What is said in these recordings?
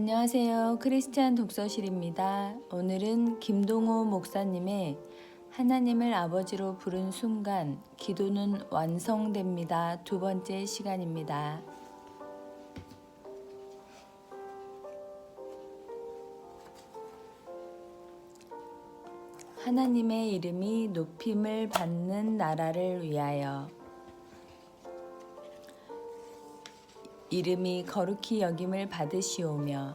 안녕하세요. 크리스찬 독서실입니다. 오늘은 김동호 목사님의 하나님을 아버지로 부른 순간 기도는 완성됩니다. 두 번째 시간입니다. 하나님의 이름이 높임을 받는 나라를 위하여 이름이 거룩히 여김을 받으시오며.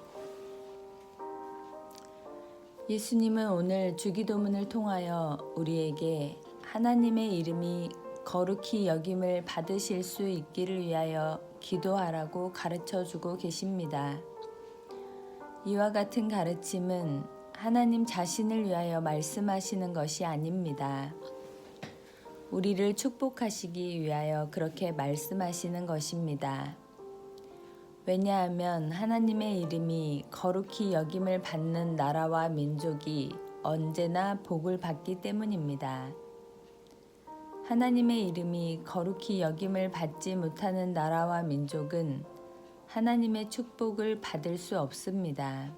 예수님은 오늘 주기도문을 통하여 우리에게 하나님의 이름이 거룩히 여김을 받으실 수 있기를 위하여 기도하라고 가르쳐주고 계십니다. 이와 같은 가르침은 하나님 자신을 위하여 말씀하시는 것이 아닙니다. 우리를 축복하시기 위하여 그렇게 말씀하시는 것입니다. 왜냐하면 하나님의 이름이 거룩히 여김을 받는 나라와 민족이 언제나 복을 받기 때문입니다. 하나님의 이름이 거룩히 여김을 받지 못하는 나라와 민족은 하나님의 축복을 받을 수 없습니다.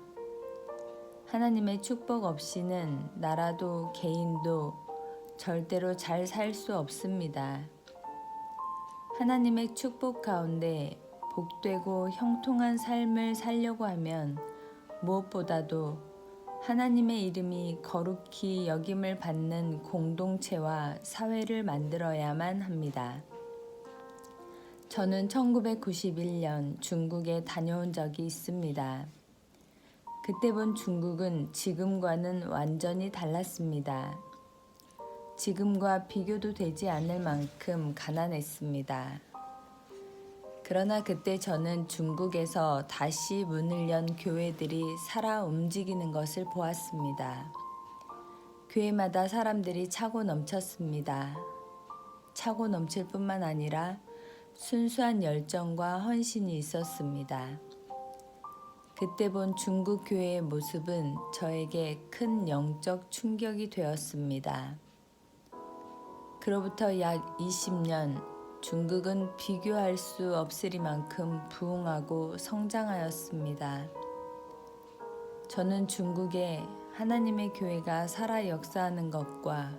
하나님의 축복 없이는 나라도 개인도 절대로 잘 살 수 없습니다. 하나님의 축복 가운데 복되고 형통한 삶을 살려고 하면 무엇보다도 하나님의 이름이 거룩히 여김을 받는 공동체와 사회를 만들어야만 합니다. 저는 1991년 중국에 다녀온 적이 있습니다. 그때 본 중국은 지금과는 완전히 달랐습니다. 지금과 비교도 되지 않을 만큼 가난했습니다. 그러나 그때 저는 중국에서 다시 문을 연 교회들이 살아 움직이는 것을 보았습니다. 교회마다 사람들이 차고 넘쳤습니다. 차고 넘칠 뿐만 아니라 순수한 열정과 헌신이 있었습니다. 그때 본 중국 교회의 모습은 저에게 큰 영적 충격이 되었습니다. 그로부터 약 20년 중국은 비교할 수 없으리만큼 부흥하고 성장하였습니다. 저는 중국에 하나님의 교회가 살아 역사하는 것과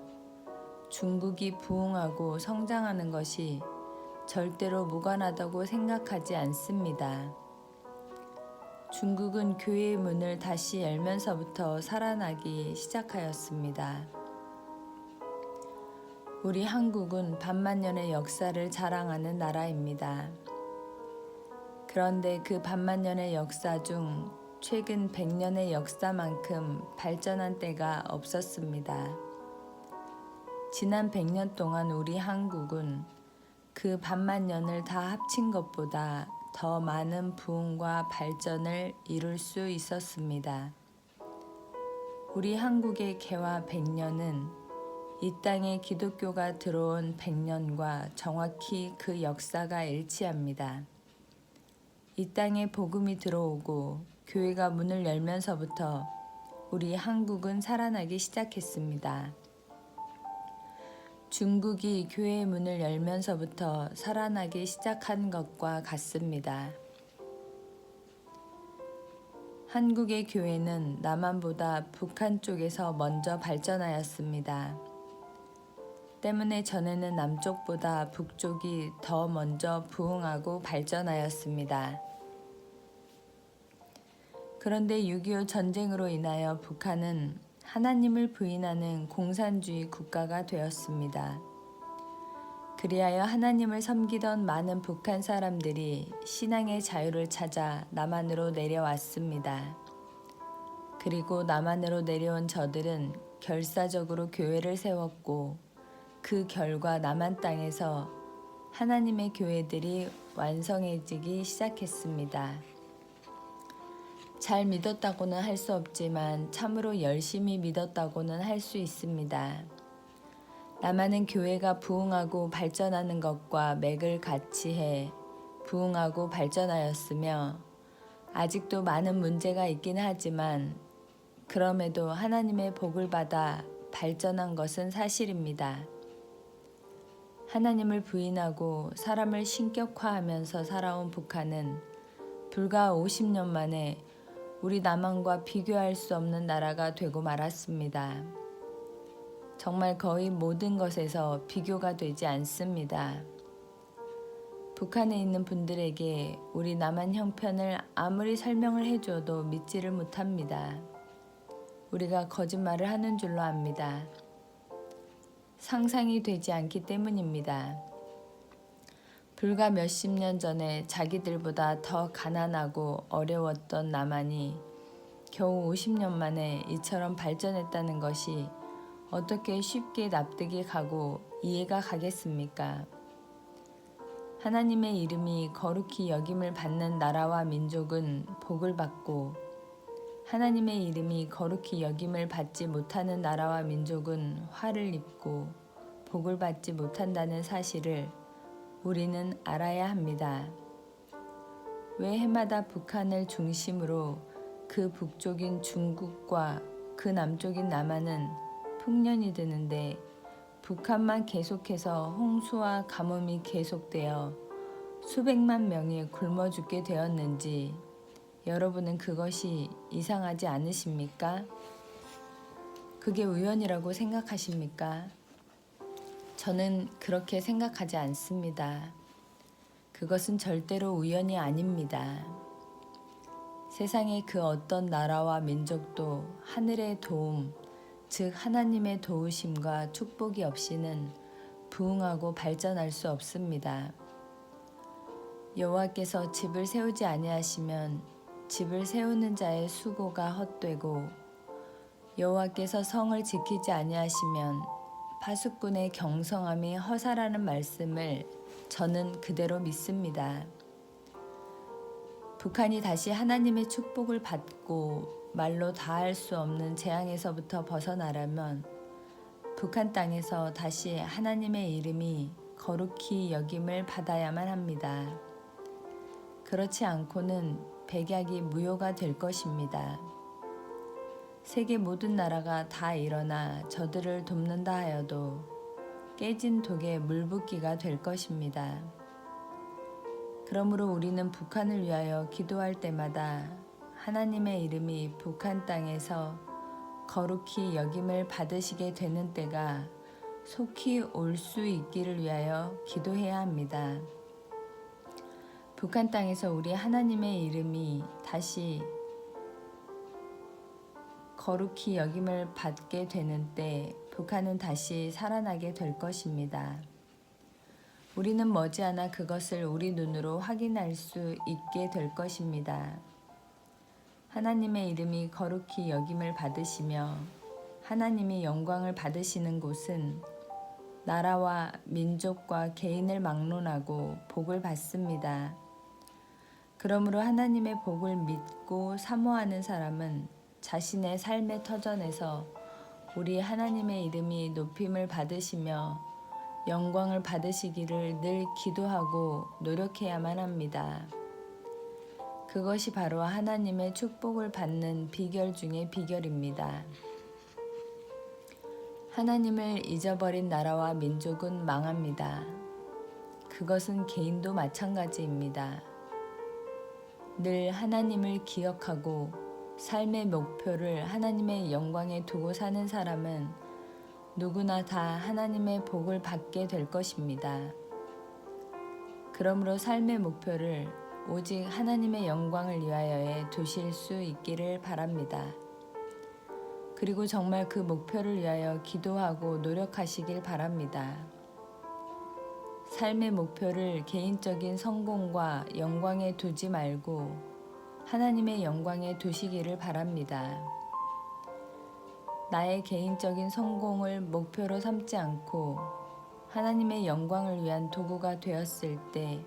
중국이 부흥하고 성장하는 것이 절대로 무관하다고 생각하지 않습니다. 중국은 교회의 문을 다시 열면서부터 살아나기 시작하였습니다. 우리 한국은 반만년의 역사를 자랑하는 나라입니다. 그런데 그 반만년의 역사 중 최근 100년의 역사만큼 발전한 때가 없었습니다. 지난 100년 동안 우리 한국은 그 반만년을 다 합친 것보다 더 많은 부흥과 발전을 이룰 수 있었습니다. 우리 한국의 개화 100년은 이 땅에 기독교가 들어온 100년과 정확히 그 역사가 일치합니다. 이 땅에 복음이 들어오고 교회가 문을 열면서부터 우리 한국은 살아나기 시작했습니다. 중국이 교회의 문을 열면서부터 살아나기 시작한 것과 같습니다. 한국의 교회는 남한보다 북한 쪽에서 먼저 발전하였습니다. 때문에 전에는 남쪽보다 북쪽이 더 먼저 부흥하고 발전하였습니다. 그런데 6.25 전쟁으로 인하여 북한은 하나님을 부인하는 공산주의 국가가 되었습니다. 그리하여 하나님을 섬기던 많은 북한 사람들이 신앙의 자유를 찾아 남한으로 내려왔습니다. 그리고 남한으로 내려온 저들은 결사적으로 교회를 세웠고 그 결과 남한 땅에서 하나님의 교회들이 완성해지기 시작했습니다. 잘 믿었다고는 할 수 없지만 참으로 열심히 믿었다고는 할 수 있습니다. 남한은 교회가 부흥하고 발전하는 것과 맥을 같이 해 부흥하고 발전하였으며 아직도 많은 문제가 있긴 하지만 그럼에도 하나님의 복을 받아 발전한 것은 사실입니다. 하나님을 부인하고 사람을 신격화하면서 살아온 북한은 불과 50년 만에 우리 남한과 비교할 수 없는 나라가 되고 말았습니다. 정말 거의 모든 것에서 비교가 되지 않습니다. 북한에 있는 분들에게 우리 남한 형편을 아무리 설명을 해줘도 믿지를 못합니다. 우리가 거짓말을 하는 줄로 압니다. 상상이 되지 않기 때문입니다. 불과 몇십 년 전에 자기들보다 더 가난하고 어려웠던 남한이 겨우 50년 만에 이처럼 발전했다는 것이 어떻게 쉽게 납득이 가고 이해가 가겠습니까? 하나님의 이름이 거룩히 여김을 받는 나라와 민족은 복을 받고 하나님의 이름이 거룩히 여김을 받지 못하는 나라와 민족은 화를 입고 복을 받지 못한다는 사실을 우리는 알아야 합니다. 왜 해마다 북한을 중심으로 그 북쪽인 중국과 그 남쪽인 남한은 풍년이 드는데 북한만 계속해서 홍수와 가뭄이 계속되어 수백만 명이 굶어 죽게 되었는지 여러분은 그것이 이상하지 않으십니까? 그게 우연이라고 생각하십니까? 저는 그렇게 생각하지 않습니다. 그것은 절대로 우연이 아닙니다. 세상의 그 어떤 나라와 민족도 하늘의 도움, 즉 하나님의 도우심과 축복이 없이는 부흥하고 발전할 수 없습니다. 여호와께서 집을 세우지 아니하시면 집을 세우는 자의 수고가 헛되고 여호와께서 성을 지키지 아니하시면 파수꾼의 경성함이 허사라는 말씀을 저는 그대로 믿습니다. 북한이 다시 하나님의 축복을 받고 말로 다할 수 없는 재앙에서부터 벗어나려면 북한 땅에서 다시 하나님의 이름이 거룩히 여김을 받아야만 합니다. 그렇지 않고는 백약이 무효가 될 것입니다. 세계 모든 나라가 다 일어나 저들을 돕는다 하여도 깨진 독에 물 붓기가 될 것입니다. 그러므로 우리는 북한을 위하여 기도할 때마다 하나님의 이름이 북한 땅에서 거룩히 여김을 받으시게 되는 때가 속히 올 수 있기를 위하여 기도해야 합니다. 북한 땅에서 우리 하나님의 이름이 다시 거룩히 여김을 받게 되는 때 북한은 다시 살아나게 될 것입니다. 우리는 머지않아 그것을 우리 눈으로 확인할 수 있게 될 것입니다. 하나님의 이름이 거룩히 여김을 받으시며 하나님이 영광을 받으시는 곳은 나라와 민족과 개인을 막론하고 복을 받습니다. 그러므로 하나님의 복을 믿고 사모하는 사람은 자신의 삶의 터전에서 우리 하나님의 이름이 높임을 받으시며 영광을 받으시기를 늘 기도하고 노력해야만 합니다. 그것이 바로 하나님의 축복을 받는 비결 중의 비결입니다. 하나님을 잊어버린 나라와 민족은 망합니다. 그것은 개인도 마찬가지입니다. 늘 하나님을 기억하고 삶의 목표를 하나님의 영광에 두고 사는 사람은 누구나 다 하나님의 복을 받게 될 것입니다. 그러므로 삶의 목표를 오직 하나님의 영광을 위하여에 두실 수 있기를 바랍니다. 그리고 정말 그 목표를 위하여 기도하고 노력하시길 바랍니다. 삶의 목표를 개인적인 성공과 영광에 두지 말고 하나님의 영광에 두시기를 바랍니다. 나의 개인적인 성공을 목표로 삼지 않고 하나님의 영광을 위한 도구가 되었을 때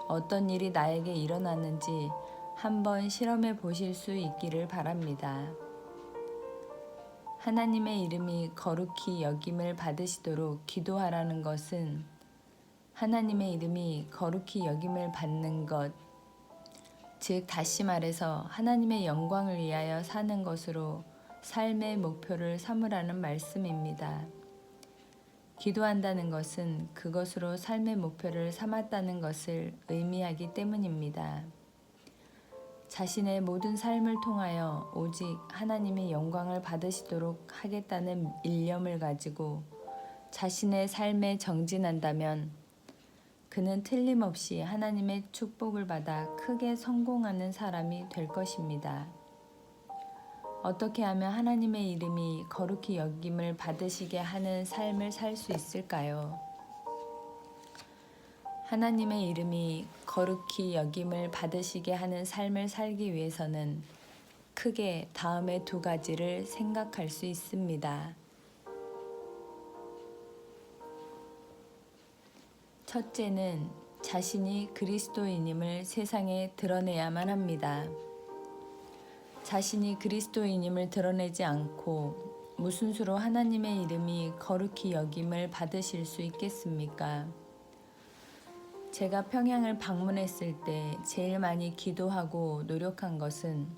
어떤 일이 나에게 일어나는지 한번 실험해 보실 수 있기를 바랍니다. 하나님의 이름이 거룩히 여김을 받으시도록 기도하라는 것은 하나님의 이름이 거룩히 여김을 받는 것, 즉 다시 말해서 하나님의 영광을 위하여 사는 것으로 삶의 목표를 삼으라는 말씀입니다. 기도한다는 것은 그것으로 삶의 목표를 삼았다는 것을 의미하기 때문입니다. 자신의 모든 삶을 통하여 오직 하나님의 영광을 받으시도록 하겠다는 일념을 가지고 자신의 삶에 정진한다면 그는 틀림없이 하나님의 축복을 받아 크게 성공하는 사람이 될 것입니다. 어떻게 하면 하나님의 이름이 거룩히 여김을 받으시게 하는 삶을 살 수 있을까요? 하나님의 이름이 거룩히 여김을 받으시게 하는 삶을 살기 위해서는 크게 다음의 두 가지를 생각할 수 있습니다. 첫째는 자신이 그리스도인임을 세상에 드러내야만 합니다. 자신이 그리스도인임을 드러내지 않고 무슨 수로 하나님의 이름이 거룩히 여김을 받으실 수 있겠습니까? 제가 평양을 방문했을 때 제일 많이 기도하고 노력한 것은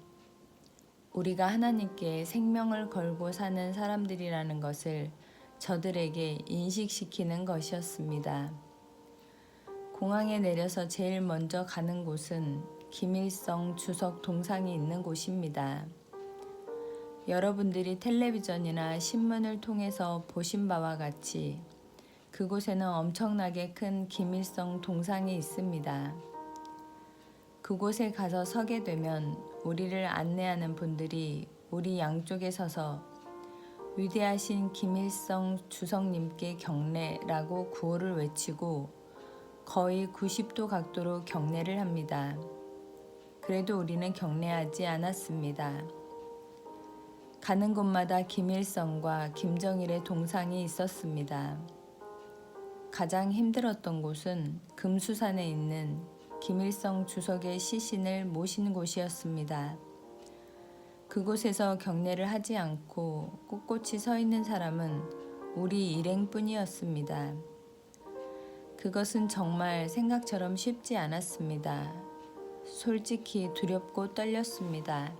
우리가 하나님께 생명을 걸고 사는 사람들이라는 것을 저들에게 인식시키는 것이었습니다. 공항에 내려서 제일 먼저 가는 곳은 김일성 주석 동상이 있는 곳입니다. 여러분들이 텔레비전이나 신문을 통해서 보신 바와 같이 그곳에는 엄청나게 큰 김일성 동상이 있습니다. 그곳에 가서 서게 되면 우리를 안내하는 분들이 우리 양쪽에 서서 위대하신 김일성 주석님께 경례라고 구호를 외치고 거의 90도 각도로 경례를 합니다. 그래도 우리는 경례하지 않았습니다. 가는 곳마다 김일성과 김정일의 동상이 있었습니다. 가장 힘들었던 곳은 금수산에 있는 김일성 주석의 시신을 모신 곳이었습니다. 그곳에서 경례를 하지 않고 꼿꼿이 서 있는 사람은 우리 일행뿐이었습니다. 그것은 정말 생각처럼 쉽지 않았습니다. 솔직히 두렵고 떨렸습니다.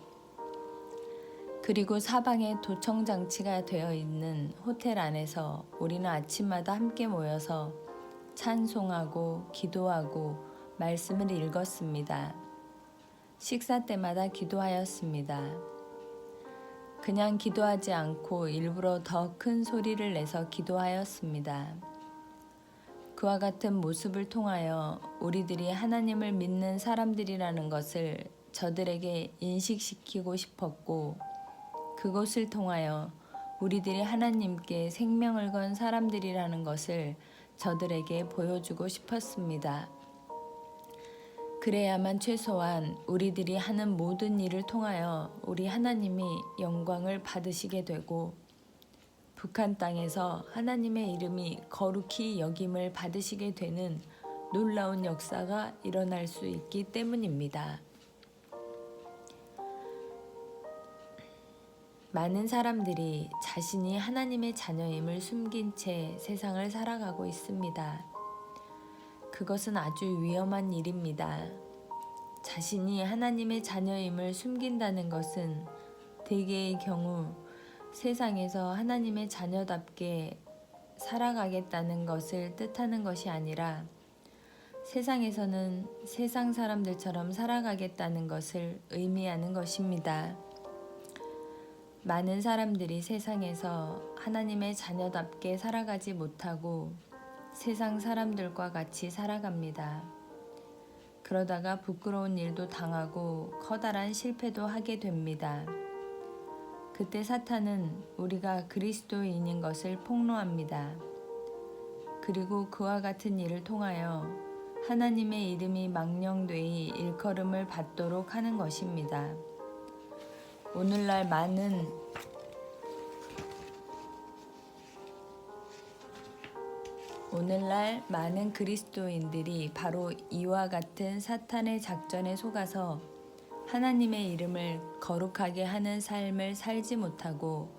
그리고 사방에 도청장치가 되어 있는 호텔 안에서 우리는 아침마다 함께 모여서 찬송하고 기도하고 말씀을 읽었습니다. 식사 때마다 기도하였습니다. 그냥 기도하지 않고 일부러 더 큰 소리를 내서 기도하였습니다. 그와 같은 모습을 통하여 우리들이 하나님을 믿는 사람들이라는 것을 저들에게 인식시키고 싶었고 그것을 통하여 우리들이 하나님께 생명을 건 사람들이라는 것을 저들에게 보여주고 싶었습니다. 그래야만 최소한 우리들이 하는 모든 일을 통하여 우리 하나님이 영광을 받으시게 되고 북한 땅에서 하나님의 이름이 거룩히 여김을 받으시게 되는 놀라운 역사가 일어날 수 있기 때문입니다. 많은 사람들이 자신이 하나님의 자녀임을 숨긴 채 세상을 살아가고 있습니다. 그것은 아주 위험한 일입니다. 자신이 하나님의 자녀임을 숨긴다는 것은 대개의 경우 세상에서 하나님의 자녀답게 살아가겠다는 것을 뜻하는 것이 아니라 세상에서는 세상 사람들처럼 살아가겠다는 것을 의미하는 것입니다. 많은 사람들이 세상에서 하나님의 자녀답게 살아가지 못하고 세상 사람들과 같이 살아갑니다. 그러다가 부끄러운 일도 당하고 커다란 실패도 하게 됩니다. 그때 사탄은 우리가 그리스도인인 것을 폭로합니다. 그리고 그와 같은 일을 통하여 하나님의 이름이 망령되이 일컬음을 받도록 하는 것입니다. 오늘날 많은 그리스도인들이 바로 이와 같은 사탄의 작전에 속아서 하나님의 이름을 거룩하게 하는 삶을 살지 못하고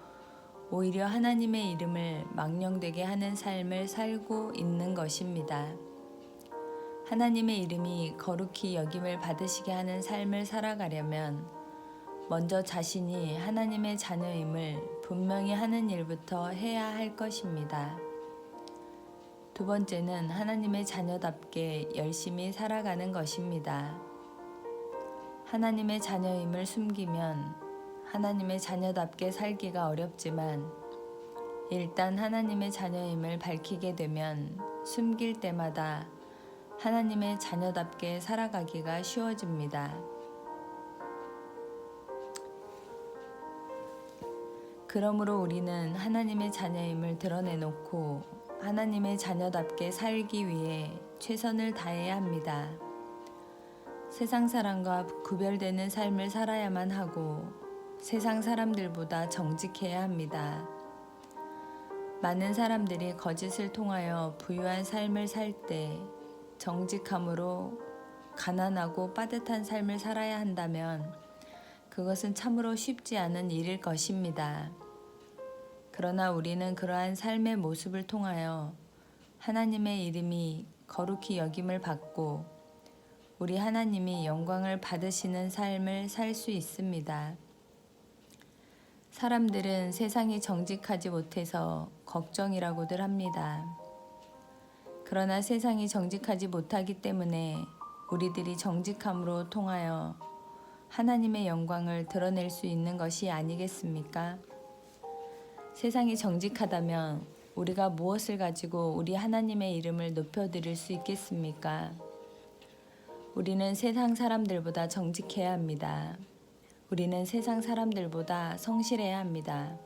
오히려 하나님의 이름을 망령되게 하는 삶을 살고 있는 것입니다. 하나님의 이름이 거룩히 여김을 받으시게 하는 삶을 살아가려면 먼저 자신이 하나님의 자녀임을 분명히 하는 일부터 해야 할 것입니다. 두 번째는 하나님의 자녀답게 열심히 살아가는 것입니다. 하나님의 자녀임을 숨기면 하나님의 자녀답게 살기가 어렵지만 일단 하나님의 자녀임을 밝히게 되면 숨길 때마다 하나님의 자녀답게 살아가기가 쉬워집니다. 그러므로 우리는 하나님의 자녀임을 드러내놓고 하나님의 자녀답게 살기 위해 최선을 다해야 합니다. 세상 사람과 구별되는 삶을 살아야만 하고 세상 사람들보다 정직해야 합니다. 많은 사람들이 거짓을 통하여 부유한 삶을 살 때 정직함으로 가난하고 빠듯한 삶을 살아야 한다면 그것은 참으로 쉽지 않은 일일 것입니다. 그러나 우리는 그러한 삶의 모습을 통하여 하나님의 이름이 거룩히 여김을 받고 우리 하나님이 영광을 받으시는 삶을 살 수 있습니다. 사람들은 세상이 정직하지 못해서 걱정이라고들 합니다. 그러나 세상이 정직하지 못하기 때문에 우리들이 정직함으로 통하여 하나님의 영광을 드러낼 수 있는 것이 아니겠습니까? 세상이 정직하다면 우리가 무엇을 가지고 우리 하나님의 이름을 높여드릴 수 있겠습니까? 우리는 세상 사람들보다 정직해야 합니다. 우리는 세상 사람들보다 성실해야 합니다.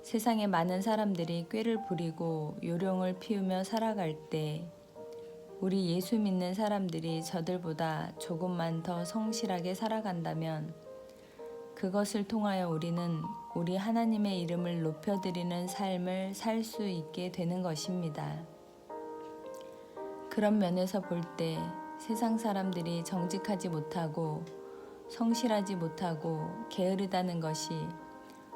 세상에 많은 사람들이 꾀를 부리고 요령을 피우며 살아갈 때 우리 예수 믿는 사람들이 저들보다 조금만 더 성실하게 살아간다면 그것을 통하여 우리는 우리 하나님의 이름을 높여드리는 삶을 살 수 있게 되는 것입니다. 그런 면에서 볼 때 세상 사람들이 정직하지 못하고 성실하지 못하고 게으르다는 것이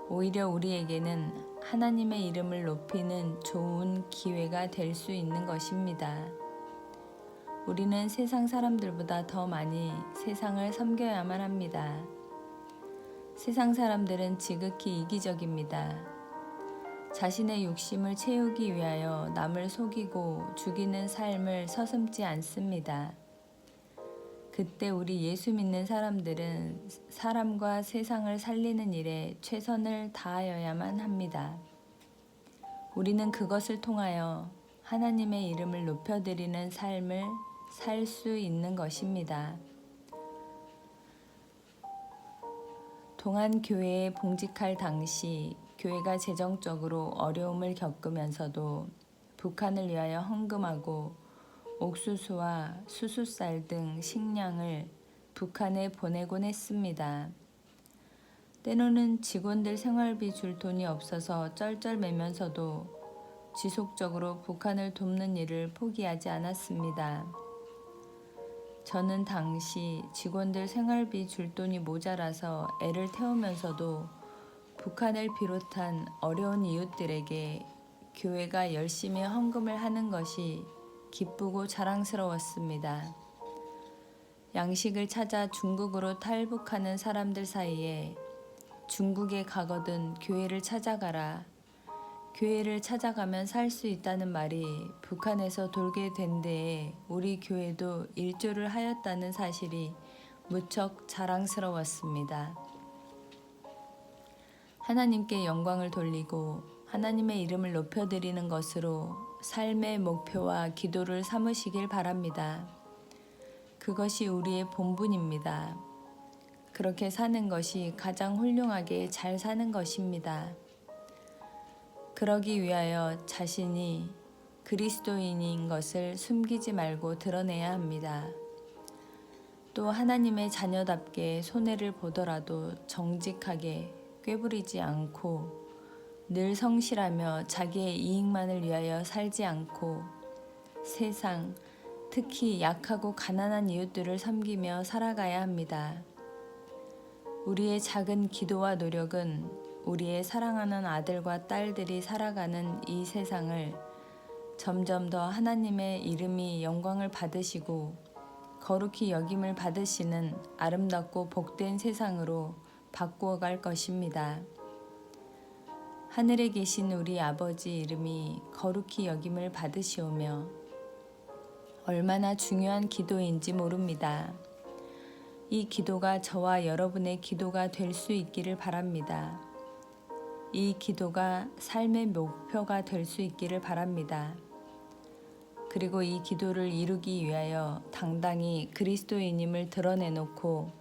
오히려 우리에게는 하나님의 이름을 높이는 좋은 기회가 될 수 있는 것입니다. 우리는 세상 사람들보다 더 많이 세상을 섬겨야만 합니다. 세상 사람들은 지극히 이기적입니다. 자신의 욕심을 채우기 위하여 남을 속이고 죽이는 삶을 서슴지 않습니다. 그때 우리 예수 믿는 사람들은 사람과 세상을 살리는 일에 최선을 다하여야만 합니다. 우리는 그것을 통하여 하나님의 이름을 높여드리는 삶을 살 수 있는 것입니다. 동안 교회에 봉직할 당시 교회가 재정적으로 어려움을 겪으면서도 북한을 위하여 헌금하고 옥수수와 수숫쌀 등 식량을 북한에 보내곤 했습니다. 때로는 직원들 생활비 줄 돈이 없어서 쩔쩔매면서도 지속적으로 북한을 돕는 일을 포기하지 않았습니다. 저는 당시 직원들 생활비 줄 돈이 모자라서 애를 태우면서도 북한을 비롯한 어려운 이웃들에게 교회가 열심히 헌금을 하는 것이 기쁘고 자랑스러웠습니다. 양식을 찾아 중국으로 탈북하는 사람들 사이에 중국에 가거든 교회를 찾아가라. 교회를 찾아가면 살 수 있다는 말이 북한에서 돌게 된 데에 우리 교회도 일조를 하였다는 사실이 무척 자랑스러웠습니다. 하나님께 영광을 돌리고 하나님의 이름을 높여드리는 것으로 삶의 목표와 기도를 삼으시길 바랍니다. 그것이 우리의 본분입니다. 그렇게 사는 것이 가장 훌륭하게 잘 사는 것입니다. 그러기 위하여 자신이 그리스도인인 것을 숨기지 말고 드러내야 합니다. 또 하나님의 자녀답게 손해를 보더라도 정직하게 꾀부리지 않고 늘 성실하며 자기의 이익만을 위하여 살지 않고 세상, 특히 약하고 가난한 이웃들을 섬기며 살아가야 합니다. 우리의 작은 기도와 노력은 우리의 사랑하는 아들과 딸들이 살아가는 이 세상을 점점 더 하나님의 이름이 영광을 받으시고 거룩히 여김을 받으시는 아름답고 복된 세상으로 바꾸어 갈 것입니다. 하늘에 계신 우리 아버지 이름이 거룩히 여김을 받으시오며 얼마나 중요한 기도인지 모릅니다. 이 기도가 저와 여러분의 기도가 될 수 있기를 바랍니다. 이 기도가 삶의 목표가 될 수 있기를 바랍니다. 그리고 이 기도를 이루기 위하여 당당히 그리스도인임을 드러내놓고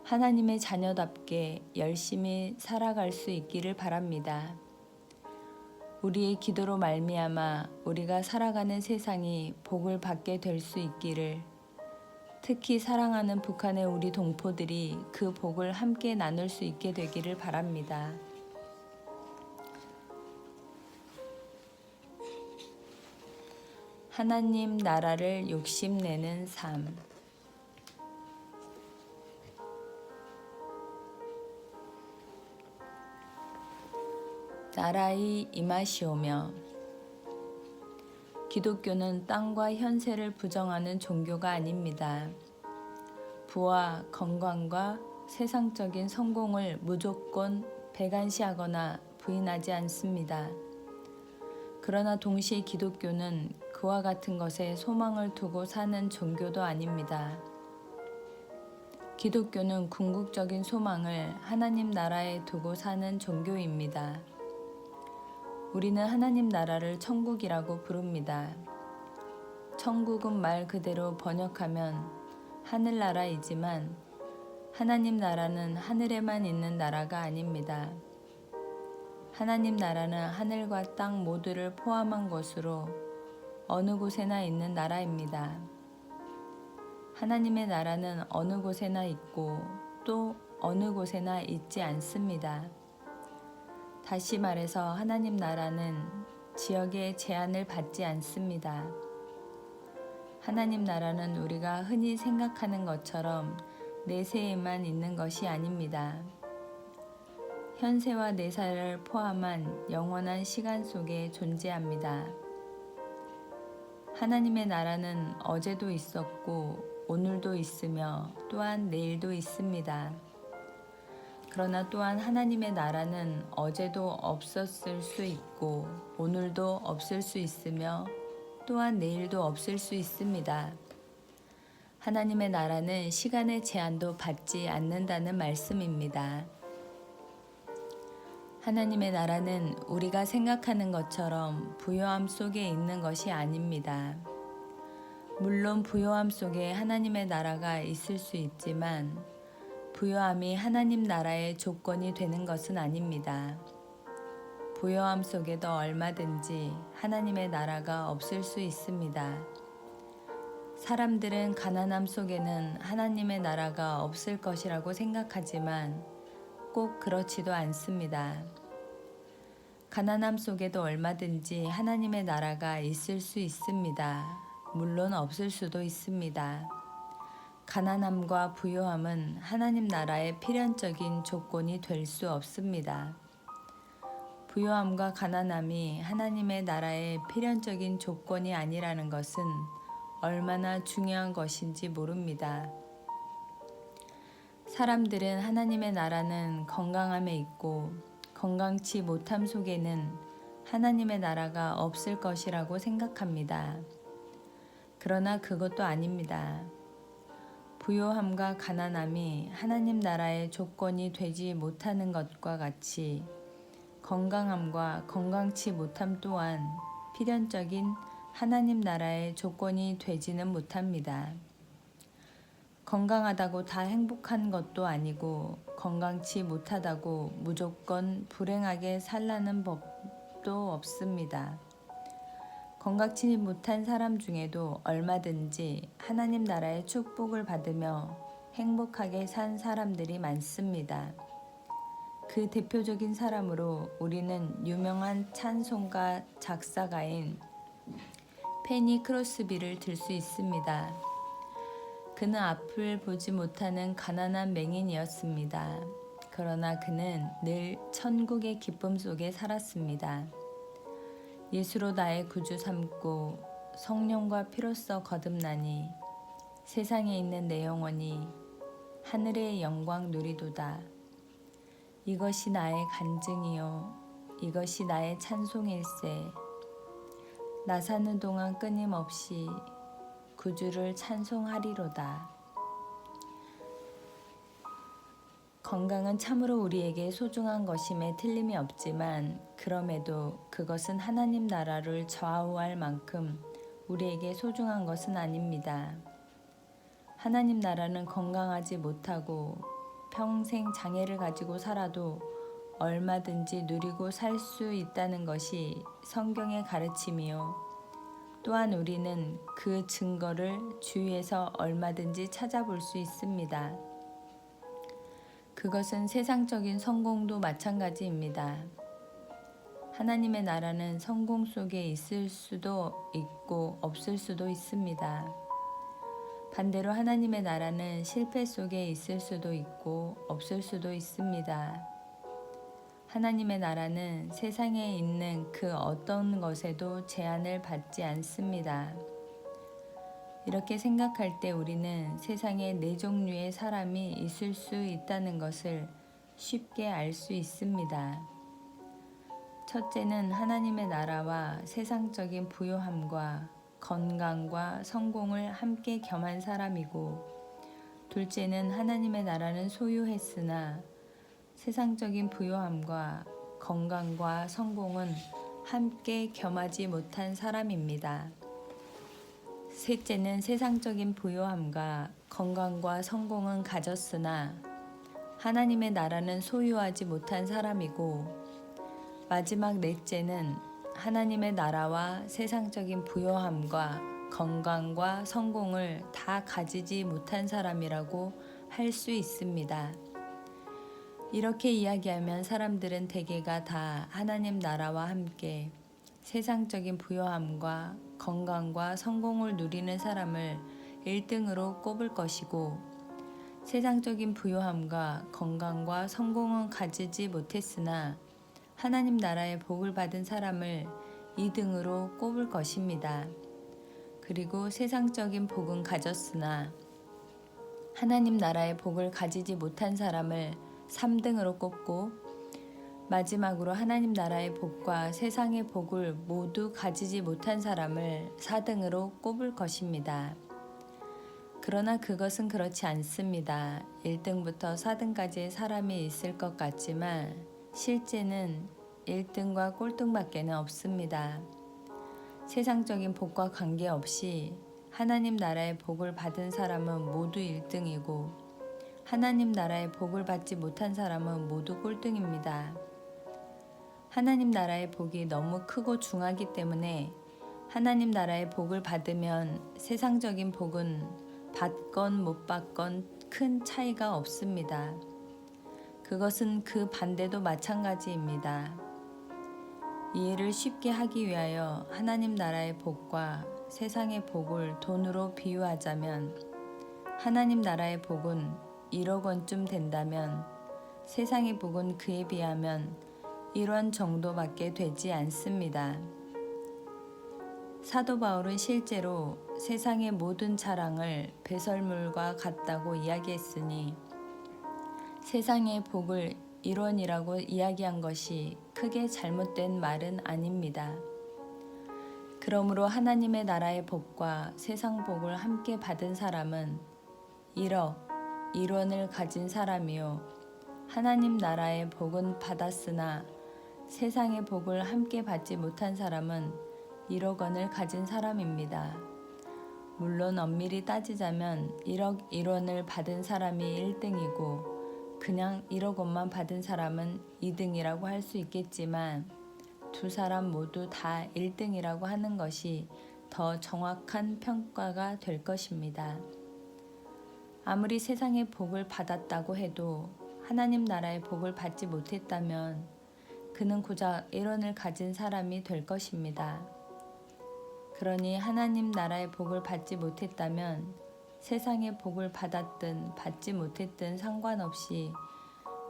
하나님의 자녀답게 열심히 살아갈 수 있기를 바랍니다. 우리의 기도로 말미암아 우리가 살아가는 세상이 복을 받게 될 수 있기를, 특히 사랑하는 북한의 우리 동포들이 그 복을 함께 나눌 수 있게 되기를 바랍니다. 하나님 나라를 욕심내는 삶. 나라의 임하시오며. 기독교는 땅과 현세를 부정하는 종교가 아닙니다. 부와 건강과 세상적인 성공을 무조건 배관시하거나 부인하지 않습니다. 그러나 동시에 기독교는 그와 같은 것에 소망을 두고 사는 종교도 아닙니다. 기독교는 궁극적인 소망을 하나님 나라에 두고 사는 종교입니다. 우리는 하나님 나라를 천국이라고 부릅니다. 천국은 말 그대로 번역하면 하늘나라이지만 하나님 나라는 하늘에만 있는 나라가 아닙니다. 하나님 나라는 하늘과 땅 모두를 포함한 것으로 어느 곳에나 있는 나라입니다. 하나님의 나라는 어느 곳에나 있고 또 어느 곳에나 있지 않습니다. 다시 말해서 하나님 나라는 지역의 제한을 받지 않습니다. 하나님 나라는 우리가 흔히 생각하는 것처럼 내세에만 있는 것이 아닙니다. 현세와 내사를 포함한 영원한 시간 속에 존재합니다. 하나님의 나라는 어제도 있었고 오늘도 있으며 또한 내일도 있습니다. 그러나 또한 하나님의 나라는 어제도 없었을 수 있고 오늘도 없을 수 있으며 또한 내일도 없을 수 있습니다. 하나님의 나라는 시간의 제한도 받지 않는다는 말씀입니다. 하나님의 나라는 우리가 생각하는 것처럼 부요함 속에 있는 것이 아닙니다. 물론 부요함 속에 하나님의 나라가 있을 수 있지만 부요함이 하나님 나라의 조건이 되는 것은 아닙니다. 부요함 속에도 얼마든지 하나님의 나라가 없을 수 있습니다. 사람들은 가난함 속에는 하나님의 나라가 없을 것이라고 생각하지만 꼭 그렇지도 않습니다. 가난함 속에도 얼마든지 하나님의 나라가 있을 수 있습니다. 물론 없을 수도 있습니다. 가난함과 부요함은 하나님 나라의 필연적인 조건이 될 수 없습니다. 부요함과 가난함이 하나님의 나라의 필연적인 조건이 아니라는 것은 얼마나 중요한 것인지 모릅니다. 사람들은 하나님의 나라는 건강함에 있고 건강치 못함 속에는 하나님의 나라가 없을 것이라고 생각합니다. 그러나 그것도 아닙니다. 부요함과 가난함이 하나님 나라의 조건이 되지 못하는 것과 같이 건강함과 건강치 못함 또한 필연적인 하나님 나라의 조건이 되지는 못합니다. 건강하다고 다 행복한 것도 아니고 건강치 못하다고 무조건 불행하게 살라는 법도 없습니다. 건강치 못한 사람 중에도 얼마든지 하나님 나라의 축복을 받으며 행복하게 산 사람들이 많습니다. 그 대표적인 사람으로 우리는 유명한 찬송가 작사가인 페니 크로스비를 들 수 있습니다. 그는 앞을 보지 못하는 가난한 맹인이었습니다. 그러나 그는 늘 천국의 기쁨 속에 살았습니다. 예수로 나의 구주 삼고 성령과 피로써 거듭나니 세상에 있는 내 영혼이 하늘의 영광 누리도다. 이것이 나의 간증이요 이것이 나의 찬송일세. 나 사는 동안 끊임없이 구주를 찬송하리로다. 건강은 참으로 우리에게 소중한 것임에 틀림이 없지만 그럼에도 그것은 하나님 나라를 좌우할 만큼 우리에게 소중한 것은 아닙니다. 하나님 나라는 건강하지 못하고 평생 장애를 가지고 살아도 얼마든지 누리고 살 수 있다는 것이 성경의 가르침이요. 또한 우리는 그 증거를 주위에서 얼마든지 찾아볼 수 있습니다. 그것은 세상적인 성공도 마찬가지입니다. 하나님의 나라는 성공 속에 있을 수도 있고 없을 수도 있습니다. 반대로 하나님의 나라는 실패 속에 있을 수도 있고 없을 수도 있습니다. 하나님의 나라는 세상에 있는 그 어떤 것에도 제한을 받지 않습니다. 이렇게 생각할 때 우리는 세상에 네 종류의 사람이 있을 수 있다는 것을 쉽게 알 수 있습니다. 첫째는 하나님의 나라와 세상적인 부요함과 건강과 성공을 함께 겸한 사람이고, 둘째는 하나님의 나라는 소유했으나 세상적인 부요함과 건강과 성공은 함께 겸하지 못한 사람입니다. 셋째는 세상적인 부요함과 건강과 성공은 가졌으나 하나님의 나라는 소유하지 못한 사람이고, 마지막 넷째는 하나님의 나라와 세상적인 부요함과 건강과 성공을 다 가지지 못한 사람이라고 할 수 있습니다. 이렇게 이야기하면 사람들은 대개가 다 하나님 나라와 함께 세상적인 부요함과 건강과 성공을 누리는 사람을 1등으로 꼽을 것이고, 세상적인 부요함과 건강과 성공은 가지지 못했으나 하나님 나라의 복을 받은 사람을 2등으로 꼽을 것입니다. 그리고 세상적인 복은 가졌으나 하나님 나라의 복을 가지지 못한 사람을 3등으로 꼽고, 마지막으로 하나님 나라의 복과 세상의 복을 모두 가지지 못한 사람을 4등으로 꼽을 것입니다. 그러나 그것은 그렇지 않습니다. 1등부터 4등까지의 사람이 있을 것 같지만 실제는 1등과 꼴등밖에는 없습니다. 세상적인 복과 관계없이 하나님 나라의 복을 받은 사람은 모두 1등이고, 하나님 나라의 복을 받지 못한 사람은 모두 꼴등입니다. 하나님 나라의 복이 너무 크고 중하기 때문에 하나님 나라의 복을 받으면 세상적인 복은 받건 못 받건 큰 차이가 없습니다. 그것은 그 반대도 마찬가지입니다. 이해를 쉽게 하기 위하여 하나님 나라의 복과 세상의 복을 돈으로 비유하자면, 하나님 나라의 복은 1억 원쯤 된다면 세상의 복은 그에 비하면 1원 정도밖에 되지 않습니다. 사도 바울은 실제로 세상의 모든 자랑을 배설물과 같다고 이야기했으니 세상의 복을 1원이라고 이야기한 것이 크게 잘못된 말은 아닙니다. 그러므로 하나님의 나라의 복과 세상 복을 함께 받은 사람은 1억, 1원을 가진 사람이요, 하나님 나라의 복은 받았으나 세상의 복을 함께 받지 못한 사람은 1억 원을 가진 사람입니다. 물론 엄밀히 따지자면 1억 1원을 받은 사람이 1등이고 그냥 1억 원만 받은 사람은 2등이라고 할 수 있겠지만, 두 사람 모두 다 1등이라고 하는 것이 더 정확한 평가가 될 것입니다. 아무리 세상의 복을 받았다고 해도 하나님 나라의 복을 받지 못했다면 그는 고작 1원을 가진 사람이 될 것입니다. 그러니 하나님 나라의 복을 받지 못했다면 세상의 복을 받았든 받지 못했든 상관없이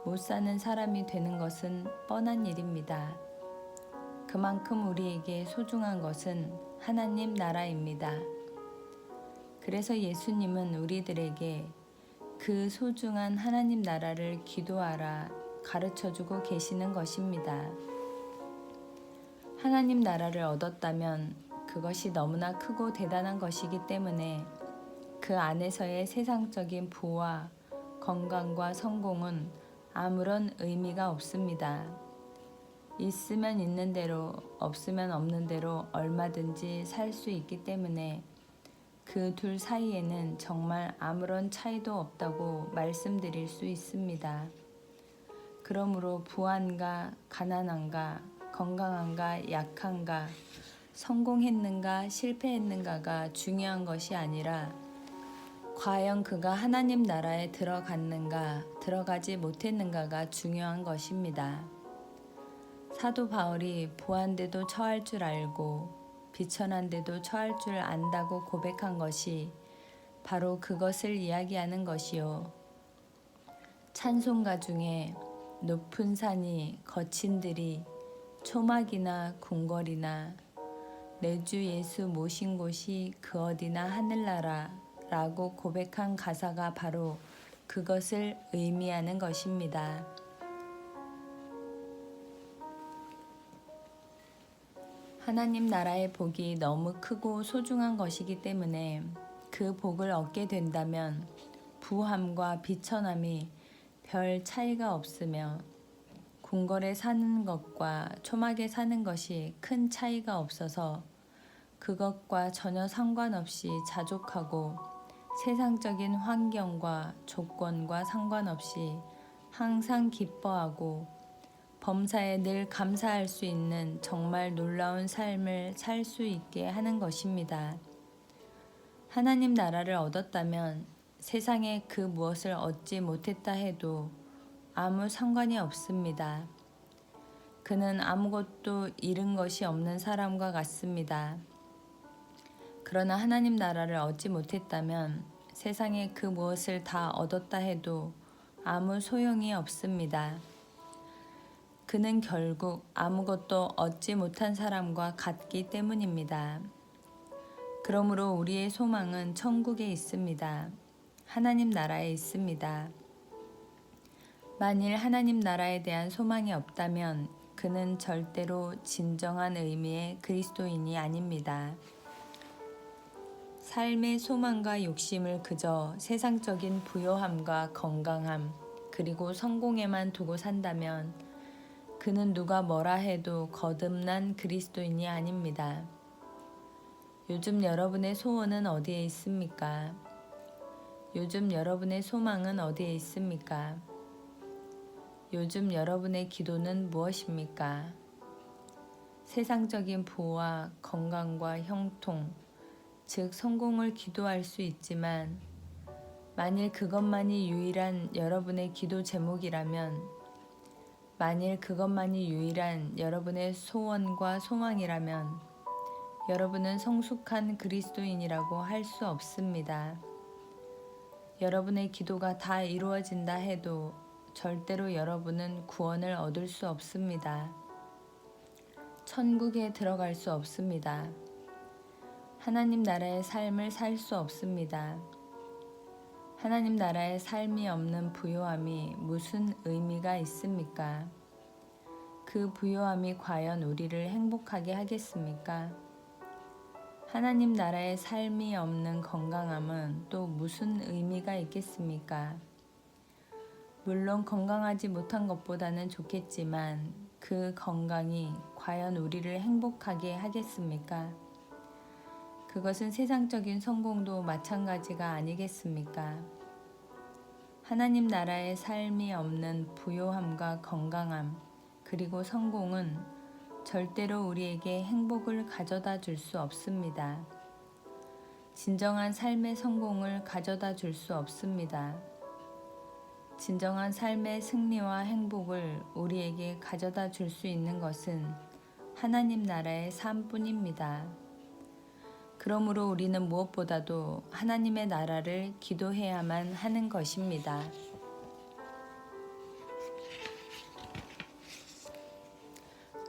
못 사는 사람이 되는 것은 뻔한 일입니다. 그만큼 우리에게 소중한 것은 하나님 나라입니다. 그래서 예수님은 우리들에게 그 소중한 하나님 나라를 기도하라 가르쳐주고 계시는 것입니다. 하나님 나라를 얻었다면 그것이 너무나 크고 대단한 것이기 때문에 그 안에서의 세상적인 부와 건강과 성공은 아무런 의미가 없습니다. 있으면 있는 대로, 없으면 없는 대로 얼마든지 살 수 있기 때문에 그 둘 사이에는 정말 아무런 차이도 없다고 말씀드릴 수 있습니다. 그러므로 부한가 가난한가 건강한가 약한가 성공했는가 실패했는가가 중요한 것이 아니라 과연 그가 하나님 나라에 들어갔는가 들어가지 못했는가가 중요한 것입니다. 사도 바울이 부한데도 처할 줄 알고 비천한데도 처할 줄 안다고 고백한 것이 바로 그것을 이야기하는 것이요. 찬송가 중에 높은 산이 거친 들이 초막이나 궁궐이나 내 주 예수 모신 곳이 그 어디나 하늘나라 라고 고백한 가사가 바로 그것을 의미하는 것입니다. 하나님 나라의 복이 너무 크고 소중한 것이기 때문에 그 복을 얻게 된다면 부함과 비천함이 별 차이가 없으며 궁궐에 사는 것과 초막에 사는 것이 큰 차이가 없어서 그것과 전혀 상관없이 자족하고 세상적인 환경과 조건과 상관없이 항상 기뻐하고 범사에 늘 감사할 수 있는 정말 놀라운 삶을 살 수 있게 하는 것입니다. 하나님 나라를 얻었다면 세상에 그 무엇을 얻지 못했다 해도 아무 상관이 없습니다. 그는 아무것도 잃은 것이 없는 사람과 같습니다. 그러나 하나님 나라를 얻지 못했다면 세상에 그 무엇을 다 얻었다 해도 아무 소용이 없습니다. 그는 결국 아무것도 얻지 못한 사람과 같기 때문입니다. 그러므로 우리의 소망은 천국에 있습니다. 하나님 나라에 있습니다. 만일 하나님 나라에 대한 소망이 없다면 그는 절대로 진정한 의미의 그리스도인이 아닙니다. 삶의 소망과 욕심을 그저 세상적인 부요함과 건강함 그리고 성공에만 두고 산다면 그는 누가 뭐라 해도 거듭난 그리스도인이 아닙니다. 요즘 여러분의 소원은 어디에 있습니까? 요즘 여러분의 소망은 어디에 있습니까? 요즘 여러분의 기도는 무엇입니까? 세상적인 부와 건강과 형통, 즉 성공을 기도할 수 있지만 만일 그것만이 유일한 여러분의 기도 제목이라면 만일 그것만이 유일한 여러분의 소원과 소망이라면 여러분은 성숙한 그리스도인이라고 할 수 없습니다. 여러분의 기도가 다 이루어진다 해도 절대로 여러분은 구원을 얻을 수 없습니다. 천국에 들어갈 수 없습니다. 하나님 나라의 삶을 살 수 없습니다. 하나님 나라의 삶이 없는 부요함이 무슨 의미가 있습니까? 그 부요함이 과연 우리를 행복하게 하겠습니까? 하나님 나라의 삶이 없는 건강함은 또 무슨 의미가 있겠습니까? 물론 건강하지 못한 것보다는 좋겠지만 그 건강이 과연 우리를 행복하게 하겠습니까? 그것은 세상적인 성공도 마찬가지가 아니겠습니까? 하나님 나라의 삶이 없는 부요함과 건강함 그리고 성공은 절대로 우리에게 행복을 가져다 줄 수 없습니다. 진정한 삶의 성공을 가져다 줄 수 없습니다. 진정한 삶의 승리와 행복을 우리에게 가져다 줄 수 있는 것은 하나님 나라의 삶뿐입니다. 그러므로 우리는 무엇보다도 하나님의 나라를 기도해야만 하는 것입니다.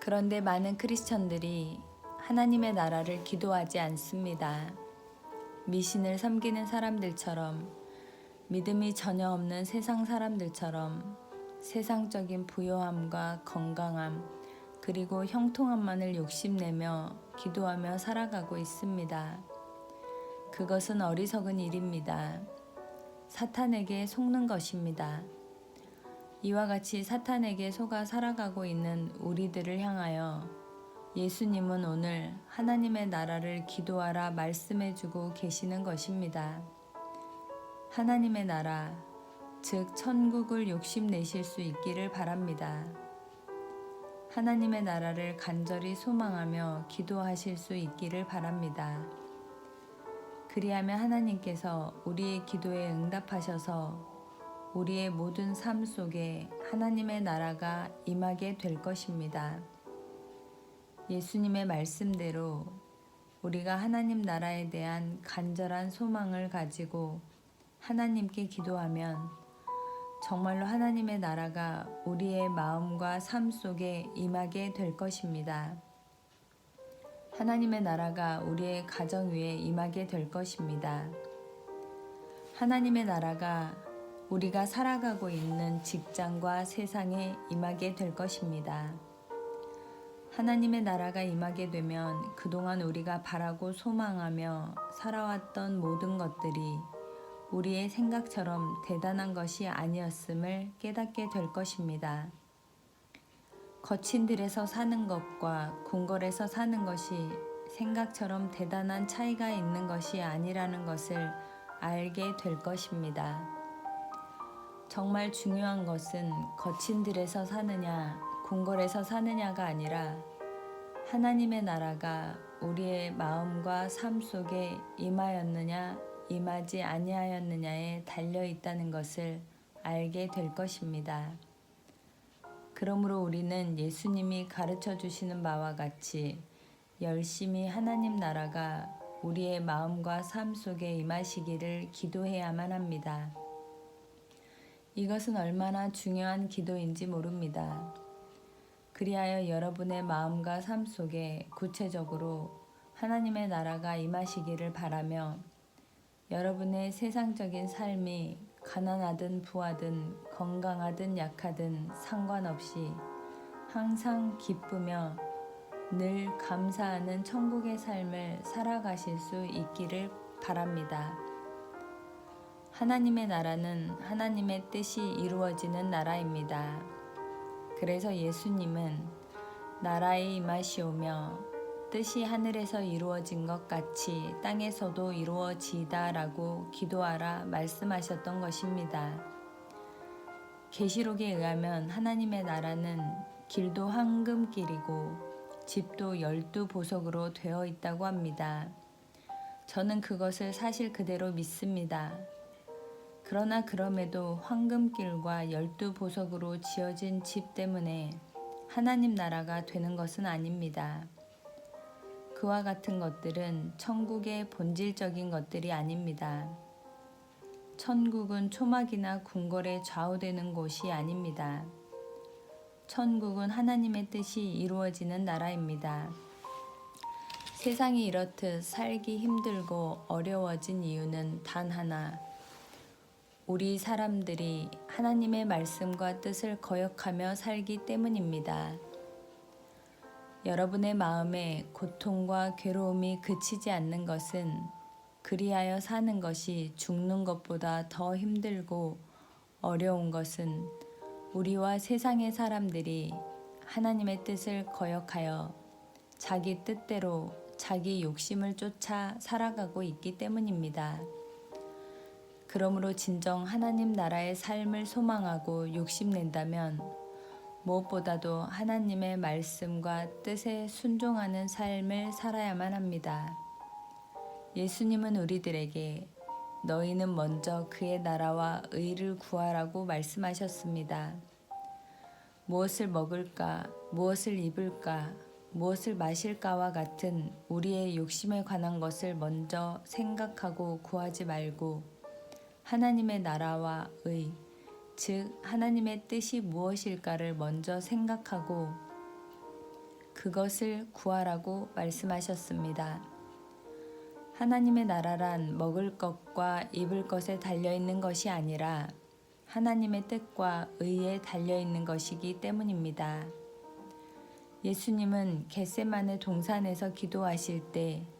그런데 많은 크리스천들이 하나님의 나라를 기도하지 않습니다. 미신을 섬기는 사람들처럼 믿음이 전혀 없는 세상 사람들처럼 세상적인 부요함과 건강함 그리고 형통함만을 욕심내며 기도하며 살아가고 있습니다. 그것은 어리석은 일입니다. 사탄에게 속는 것입니다. 이와 같이 사탄에게 속아 살아가고 있는 우리들을 향하여 예수님은 오늘 하나님의 나라를 기도하라 말씀해주고 계시는 것입니다. 하나님의 나라, 즉 천국을 욕심내실 수 있기를 바랍니다. 하나님의 나라를 간절히 소망하며 기도하실 수 있기를 바랍니다. 그리하면 하나님께서 우리의 기도에 응답하셔서 우리의 모든 삶 속에 하나님의 나라가 임하게 될 것입니다. 예수님의 말씀대로 우리가 하나님 나라에 대한 간절한 소망을 가지고 하나님께 기도하면 정말로 하나님의 나라가 우리의 마음과 삶 속에 임하게 될 것입니다. 하나님의 나라가 우리의 가정 위에 임하게 될 것입니다. 하나님의 나라가 우리가 살아가고 있는 직장과 세상에 임하게 될 것입니다. 하나님의 나라가 임하게 되면 그동안 우리가 바라고 소망하며 살아왔던 모든 것들이 우리의 생각처럼 대단한 것이 아니었음을 깨닫게 될 것입니다. 거친 들에서 사는 것과 궁궐에서 사는 것이 생각처럼 대단한 차이가 있는 것이 아니라는 것을 알게 될 것입니다. 정말 중요한 것은 거친 들에서 사느냐, 궁궐에서 사느냐가 아니라 하나님의 나라가 우리의 마음과 삶 속에 임하였느냐, 임하지 아니하였느냐에 달려 있다는 것을 알게 될 것입니다. 그러므로 우리는 예수님이 가르쳐 주시는 바와 같이 열심히 하나님 나라가 우리의 마음과 삶 속에 임하시기를 기도해야만 합니다. 이것은 얼마나 중요한 기도인지 모릅니다. 그리하여 여러분의 마음과 삶 속에 구체적으로 하나님의 나라가 임하시기를 바라며 여러분의 세상적인 삶이 가난하든 부하든 건강하든 약하든 상관없이 항상 기쁘며 늘 감사하는 천국의 삶을 살아가실 수 있기를 바랍니다. 하나님의 나라는 하나님의 뜻이 이루어지는 나라입니다. 그래서 예수님은 나라에 임하시오며 뜻이 하늘에서 이루어진 것 같이 땅에서도 이루어지이다라고 기도하라 말씀하셨던 것입니다. 계시록에 의하면 하나님의 나라는 길도 황금길이고 집도 12보석으로 되어 있다고 합니다. 저는 그것을 사실 그대로 믿습니다. 그러나 그럼에도 황금길과 12보석으로 지어진 집 때문에 하나님 나라가 되는 것은 아닙니다. 그와 같은 것들은 천국의 본질적인 것들이 아닙니다. 천국은 초막이나 궁궐에 좌우되는 곳이 아닙니다. 천국은 하나님의 뜻이 이루어지는 나라입니다. 세상이 이렇듯 살기 힘들고 어려워진 이유는 단 하나, 우리 사람들이 하나님의 말씀과 뜻을 거역하며 살기 때문입니다. 여러분의 마음에 고통과 괴로움이 그치지 않는 것은 그리하여 사는 것이 죽는 것보다 더 힘들고 어려운 것은 우리와 세상의 사람들이 하나님의 뜻을 거역하여 자기 뜻대로 자기 욕심을 쫓아 살아가고 있기 때문입니다. 그러므로 진정 하나님 나라의 삶을 소망하고 욕심낸다면 무엇보다도 하나님의 말씀과 뜻에 순종하는 삶을 살아야만 합니다. 예수님은 우리들에게 너희는 먼저 그의 나라와 의를 구하라고 말씀하셨습니다. 무엇을 먹을까, 무엇을 입을까, 무엇을 마실까와 같은 우리의 욕심에 관한 것을 먼저 생각하고 구하지 말고 하나님의 나라와 의, 즉 하나님의 뜻이 무엇일까를 먼저 생각하고 그것을 구하라고 말씀하셨습니다. 하나님의 나라란 먹을 것과 입을 것에 달려있는 것이 아니라 하나님의 뜻과 의에 달려있는 것이기 때문입니다. 예수님은 겟세마네 동산에서 기도하실 때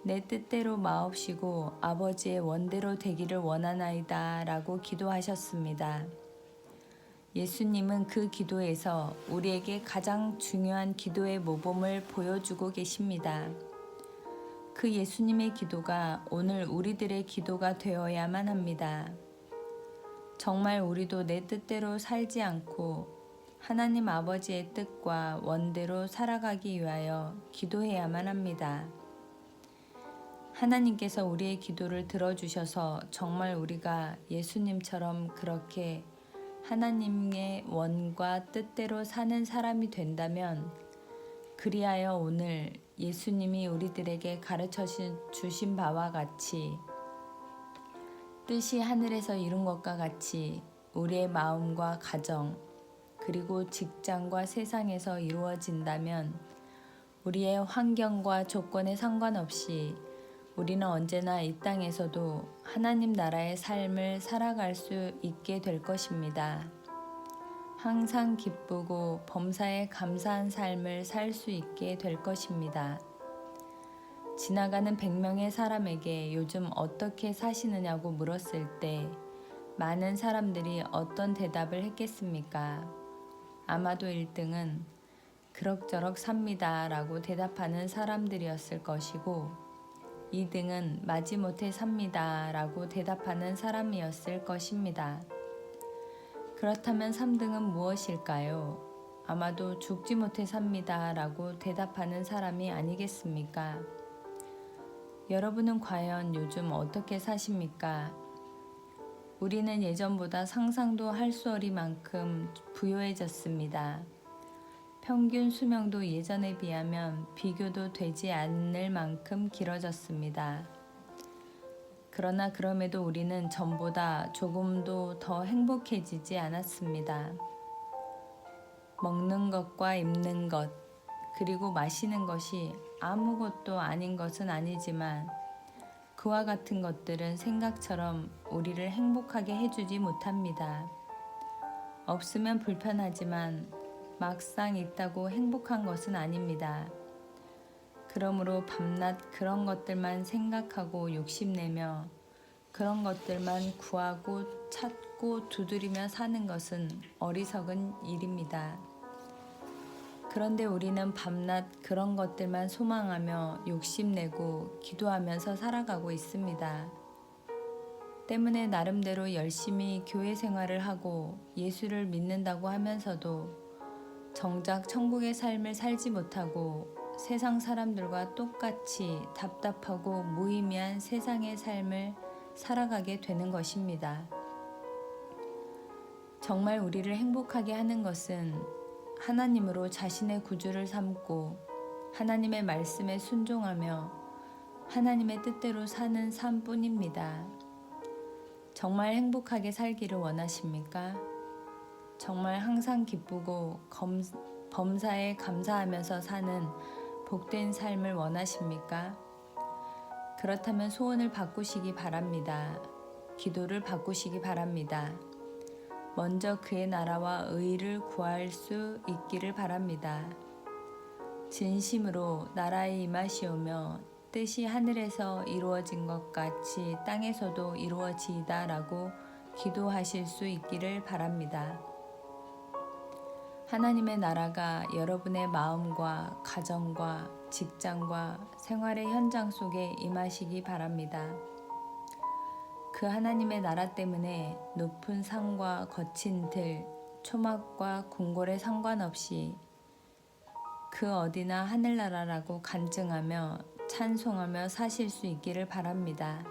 내 뜻대로 마옵시고 아버지의 원대로 되기를 원하나이다 라고 기도하셨습니다. 예수님은 그 기도에서 우리에게 가장 중요한 기도의 모범을 보여주고 계십니다. 그 예수님의 기도가 오늘 우리들의 기도가 되어야만 합니다. 정말 우리도 내 뜻대로 살지 않고 하나님 아버지의 뜻과 원대로 살아가기 위하여 기도해야만 합니다. 하나님께서 우리의 기도를 들어주셔서 정말 우리가 예수님처럼 그렇게 하나님의 원과 뜻대로 사는 사람이 된다면, 그리하여 오늘 예수님이 우리들에게 가르쳐 주신 바와 같이 뜻이 하늘에서 이룬 것과 같이 우리의 마음과 가정 그리고 직장과 세상에서 이루어진다면, 우리의 환경과 조건에 상관없이 우리는 언제나 이 땅에서도 하나님 나라의 삶을 살아갈 수 있게 될 것입니다. 항상 기쁘고 범사에 감사한 삶을 살 수 있게 될 것입니다. 지나가는 100명의 사람에게 요즘 어떻게 사시느냐고 물었을 때 많은 사람들이 어떤 대답을 했겠습니까? 아마도 1등은 그럭저럭 삽니다 라고 대답하는 사람들이었을 것이고, 2등은 마지못해 삽니다 라고 대답하는 사람이었을 것입니다. 그렇다면 3등은 무엇일까요? 아마도 죽지 못해 삽니다 라고 대답하는 사람이 아니겠습니까? 여러분은 과연 요즘 어떻게 사십니까? 우리는 예전보다 상상도 할 수 없이만큼 부유해졌습니다. 평균 수명도 예전에 비하면 비교도 되지 않을 만큼 길어졌습니다. 그러나 그럼에도 우리는 전보다 조금도 더 행복해지지 않았습니다. 먹는 것과 입는 것, 그리고 마시는 것이 아무것도 아닌 것은 아니지만, 그와 같은 것들은 생각처럼 우리를 행복하게 해주지 못합니다. 없으면 불편하지만 막상 있다고 행복한 것은 아닙니다. 그러므로 밤낮 그런 것들만 생각하고 욕심내며 그런 것들만 구하고 찾고 두드리며 사는 것은 어리석은 일입니다. 그런데 우리는 밤낮 그런 것들만 소망하며 욕심내고 기도하면서 살아가고 있습니다. 때문에 나름대로 열심히 교회 생활을 하고 예수를 믿는다고 하면서도 정작 천국의 삶을 살지 못하고 세상 사람들과 똑같이 답답하고 무의미한 세상의 삶을 살아가게 되는 것입니다. 정말 우리를 행복하게 하는 것은 하나님으로 자신의 구주를 삼고 하나님의 말씀에 순종하며 하나님의 뜻대로 사는 삶뿐입니다. 정말 행복하게 살기를 원하십니까? 정말 항상 기쁘고 범사에 감사하면서 사는 복된 삶을 원하십니까? 그렇다면 소원을 바꾸시기 바랍니다. 기도를 바꾸시기 바랍니다. 먼저 그의 나라와 의를 구할 수 있기를 바랍니다. 진심으로 나라에 임하시오며 뜻이 하늘에서 이루어진 것 같이 땅에서도 이루어지이다 라고 기도하실 수 있기를 바랍니다. 하나님의 나라가 여러분의 마음과 가정과 직장과 생활의 현장 속에 임하시기 바랍니다. 그 하나님의 나라 때문에 높은 산과 거친 들, 초막과 궁궐에 상관없이 그 어디나 하늘나라라고 간증하며 찬송하며 사실 수 있기를 바랍니다.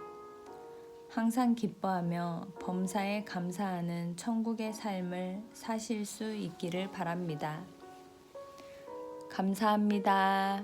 항상 기뻐하며 범사에 감사하는 천국의 삶을 사실 수 있기를 바랍니다. 감사합니다.